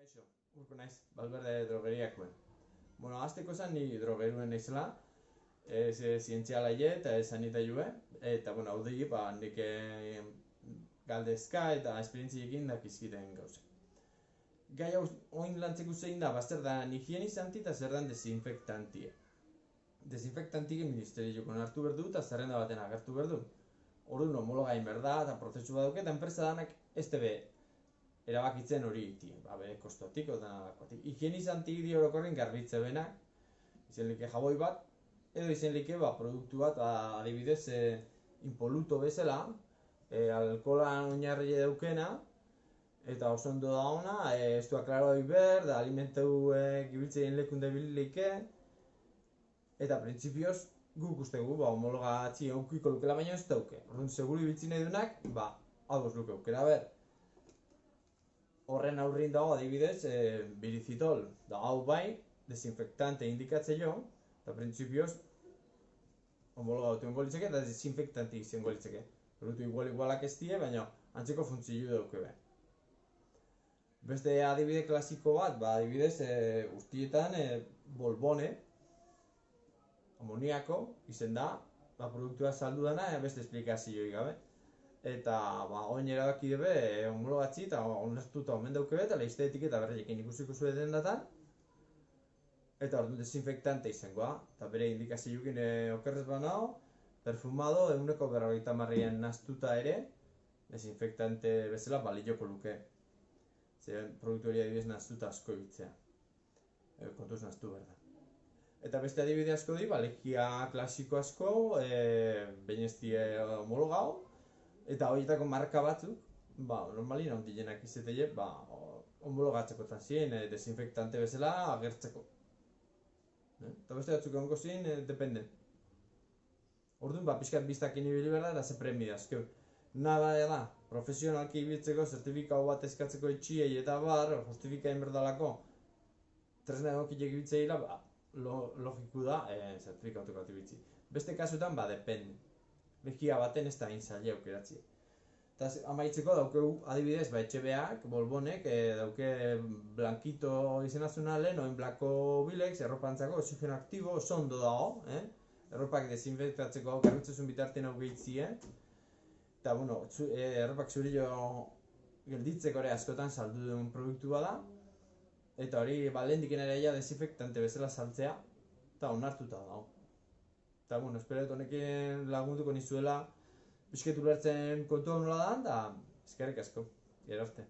Kaixo, urko naiz, Valverde drogeriakoen. Bueno, azteko zen ni drogeruen naizela, zientziala eta sanitailue, eta, bueno, hau digi, nik galdezka eta esperientziekin dakizkiten gauze. Gai hau oin lantzeko zein da, zer da higienizanti eta zer dan desinfektantie. Desinfektantie ministerioko hartu berdu eta zerrenda baten agertu berdu. Orduan homologain berda eta prozesu baduke eta enpresa danak ez tebe erabakitzen hori iti, kostotik eta nalakoatik. Higienizantik di orokorren garbitze benak, izen like jaboi bat, edo izen like produktu bat, adibidez, impoluto bezala, alkoholan oinarri daukena, eta oso ondo da ona, ez du aklaro ber, da alimentu gibiltzeien lekun debilike, eta printzipioz guk ustegu, homologatzi eukiko lukela baino ez dauke. Orduan, seguru ibiltzen nahi duenak, ados luke eukera ber. Horren aurrin dago adibidez, birizitol, da hau bai, desinfektante indikatze jo, eta printzipioz homologatu engo litzeke eta desinfektante izango litzeke. Produktu igualak ez die, baina antzeko funtzio dauke be. Beste adibide klasiko bat, adibidez, guztietan bolbone, amoniako, izen da, produktua saldu dena, beste esplikazioi gabe. Eta oin erabaki dube homologatzi eta onartuta omen dauke eta leizte etiketa berreiekin ikusiko zueten datan. Eta orduan desinfektante izangoa, eta bere indikazioekin okerrez banao, perfumado 150 naztuta ere, desinfektante bezala balioko luke. Zer produktu hori adibidez naztuta asko ibiltzea. Kontuz naztu behar da. Eta beste adibide asko di, legia klasiko asko, behin ez die homologau, eta horietako marka batzuk, normalin ondienak izetele, homologatzekotan ziren, desinfektante bezala agertzeko. Eta beste batzuk egongo ziren, depende. Orduan, pixkat biztakin ibili behar da, eta ze premia azkeu. Nada da, profesionalki ibiltzeko, zertifikau bat eskatzeko etxiei eta justifikain berdalako, tresna egokilek ibiltzeila, logiku da, zertifikautuko bat ibiltzi. Beste kasuetan, depende. Legia baten ez da zaila aukeratzi. Eta amaitzeko daukeu adibidez, etxebeak, bolbonek, dauke blankito izenazuna lehen, oin blako bilex, erropantzako, oxigeno aktibo, oso ondo dago, erropak desinfektatzeko garritzezun bitartien hau gehitzien. Eta, erropak zurillo gelditzeko ere askotan saldu duen produktu bada. Eta hori, lehendiken ere desinfektante bezala saltzea, eta onartuta dago. Eta, espero dut honekin lagunduko nizuela pixket ulertzen kontua nola da, eta eskerrik asko, gero arte.